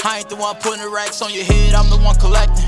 I ain't the one putting the racks on your head, I'm the one collecting.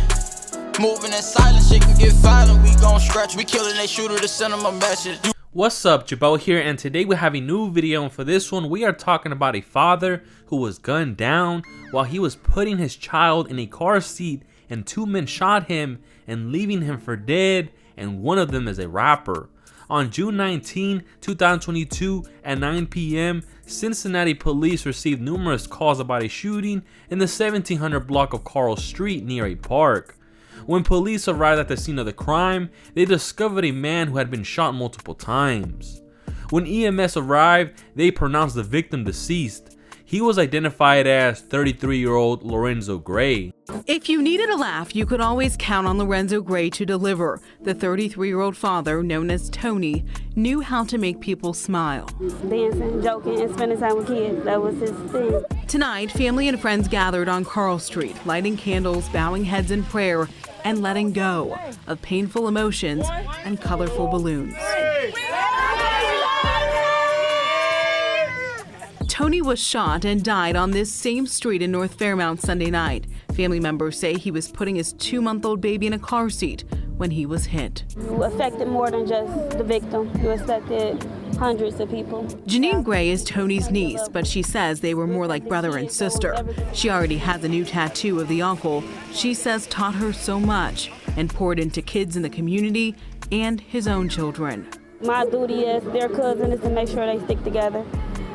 Moving in silence, shit can get violent, we gon' scratch. We killing they shooter to send them a message. What's up, Jabel here, and today we have a new video, and for this one we are talking about a father who was gunned down while he was putting his child in a car seat, and two men shot him and leaving him for dead, and one of them is a rapper. On June 19, 2022 at 9 p.m., Cincinnati police received numerous calls about a shooting in the 1700 block of Carl Street near a park. When police arrived at the scene of the crime, they discovered a man who had been shot multiple times. When EMS arrived, they pronounced the victim deceased. He was identified as 33-year-old Lorenzo Gray. If you needed a laugh, you could always count on Lorenzo Gray to deliver. The 33-year-old father, known as Tony, knew how to make people smile. Dancing, joking, and spending time with kids, that was his thing. Tonight, family and friends gathered on Carl Street, lighting candles, bowing heads in prayer, and letting go of painful emotions and colorful balloons. Tony was shot and died on this same street in North Fairmount Sunday night. Family members say he was putting his 2-month-old baby in a car seat when he was hit. You affected more than just the victim. You affected hundreds of people. Janine Gray is Tony's niece, but she says they were more like brother and sister. She already has a new tattoo of the uncle she says taught her so much and poured into kids in the community and his own children. My duty as their cousin is to make sure they stick together.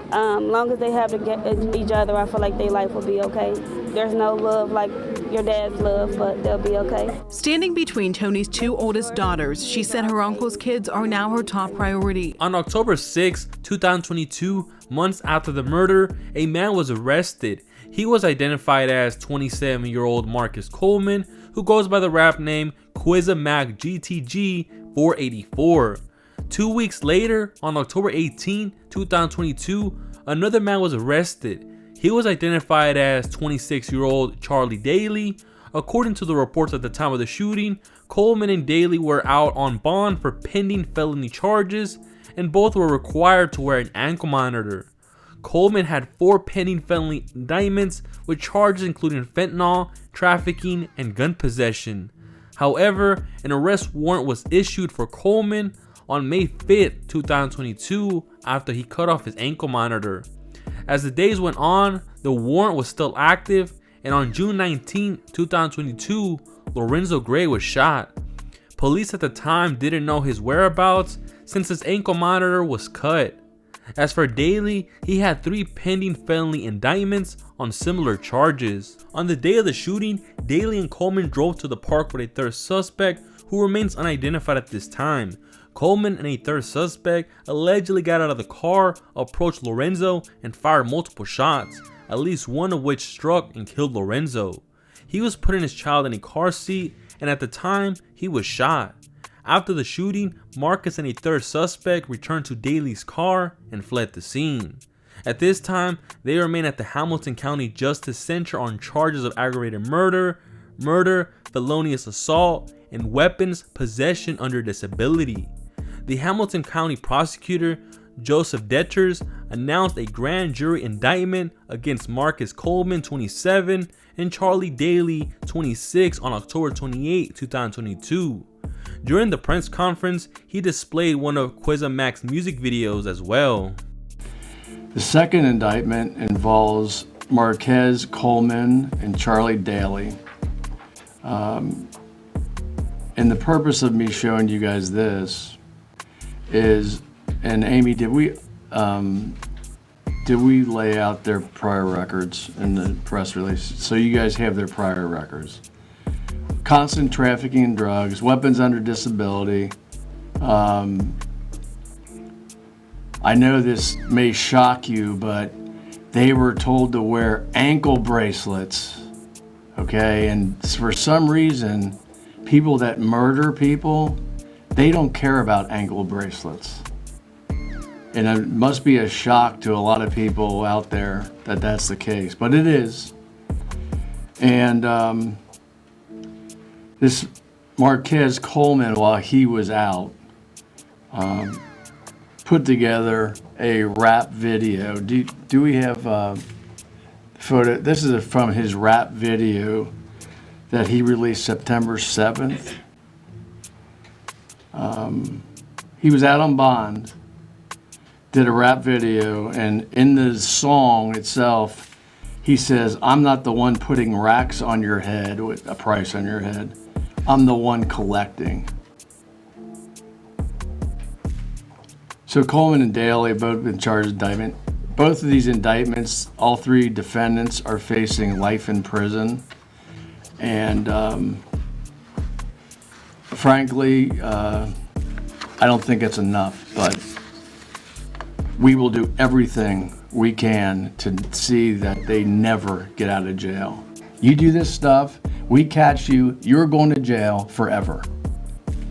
Long as they have each other, I feel like their life will be okay. There's no love like your dad's love, but they'll be okay. Standing between Tony's two oldest daughters, she said her uncle's kids are now her top priority. On October 6, 2022, months after the murder, a man was arrested. He was identified as 27-year-old Marcus Coleman, who goes by the rap name Quezzamac GTG 484. 2 weeks later, on October 18, 2022, another man was arrested. He was identified as 26-year-old Charlie Daly. According to the reports at the time of the shooting, Coleman and Daly were out on bond for pending felony charges, and both were required to wear an ankle monitor. Coleman had 4 pending felony indictments with charges including fentanyl, trafficking, and gun possession. However, an arrest warrant was issued for Coleman on May 5th, 2022, after he cut off his ankle monitor. As the days went on, the warrant was still active, and on June 19, 2022, Lorenzo Gray was shot. Police at the time didn't know his whereabouts since his ankle monitor was cut. As for Daly, he had 3 pending felony indictments on similar charges. On the day of the shooting, Daly and Coleman drove to the park with a third suspect who remains unidentified at this time. Coleman and a third suspect allegedly got out of the car, approached Lorenzo, and fired multiple shots, at least one of which struck and killed Lorenzo. He was putting his child in a car seat, and at the time, he was shot. After the shooting, Marcus and a third suspect returned to Daly's car and fled the scene. At this time, they remain at the Hamilton County Justice Center on charges of aggravated murder, felonious assault, and weapons possession under disability. The Hamilton County prosecutor, Joseph Deters, announced a grand jury indictment against Marcus Coleman, 27, and Charlie Daly, 26, on October 28, 2022. During the press conference, he displayed one of Quezzamac's music videos as well. The second indictment involves Marquez Coleman and Charlie Daly. And the purpose of me showing you guys this is, and Amy, did we lay out their prior records in the press release? So you guys have their prior records. Constant trafficking in drugs, weapons under disability. I know this may shock you, but they were told to wear ankle bracelets, okay? And for some reason, people that murder people, they don't care about ankle bracelets. And it must be a shock to a lot of people out there that that's the case, but it is. And this Marquez Coleman, while he was out, put together a rap video. Do we have photo. This is from his rap video that he released September 7th. He was out on bond, did a rap video, and in the song itself, he says, "I'm not the one putting racks on your head, with a price on your head. I'm the one collecting." So Coleman and Daly both been charged with indictment. Both of these indictments, all three defendants are facing life in prison. And frankly, I don't think it's enough, but we will do everything we can to see that they never get out of jail. You do this stuff, we catch you, you're going to jail forever.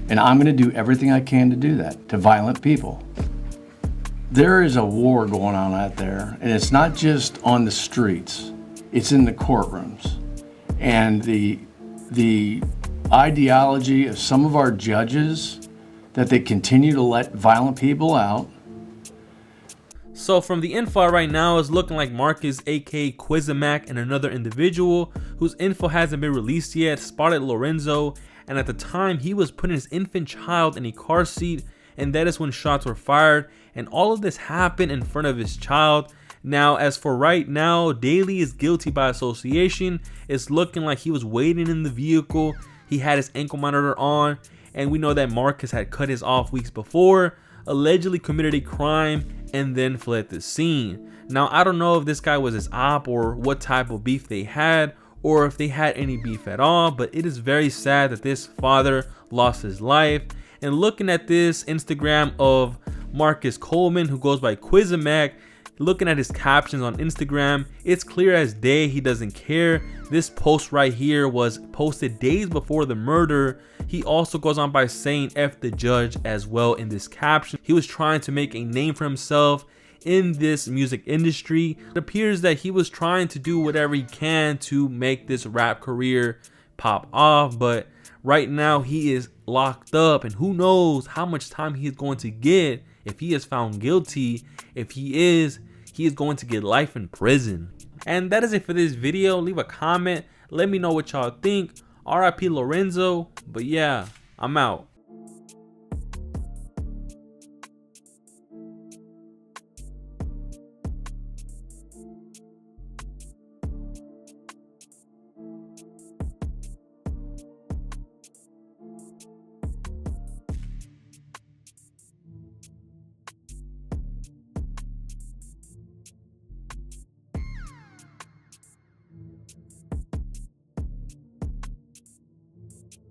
And I'm going to do everything I can to do that to violent people. There is a war going on out there, and it's not just on the streets, it's in the courtrooms. And the ideology of some of our judges, that they continue to let violent people out. So from the info right now, it's looking like Marcus, aka Quezzamac, and another individual whose info hasn't been released yet, spotted Lorenzo, and at the time he was putting his infant child in a car seat, and that is when shots were fired, and all of this happened in front of his child. Now, as for right now, Daly is guilty by association. It's looking like he was waiting in the vehicle, he had his ankle monitor on, and we know that Marcus had cut his off weeks before, allegedly committed a crime, and then fled the scene. Now, I don't know if this guy was his op or what type of beef they had, or if they had any beef at all, but it is very sad that this father lost his life. And looking at this Instagram of Marcus Coleman, who goes by Quezzamac, looking at his captions on Instagram, it's clear as day he doesn't care. This post right here was posted days before the murder. He also goes on by saying F the judge as well in this caption. He was trying to make a name for himself in this music industry. It appears that he was trying to do whatever he can to make this rap career pop off, but right now he is locked up, and who knows how much time he is going to get if he is found guilty. If he is going to get life in prison. And that is it for this video. Leave a comment, let me know what y'all think. RIP Lorenzo. But yeah, I'm out.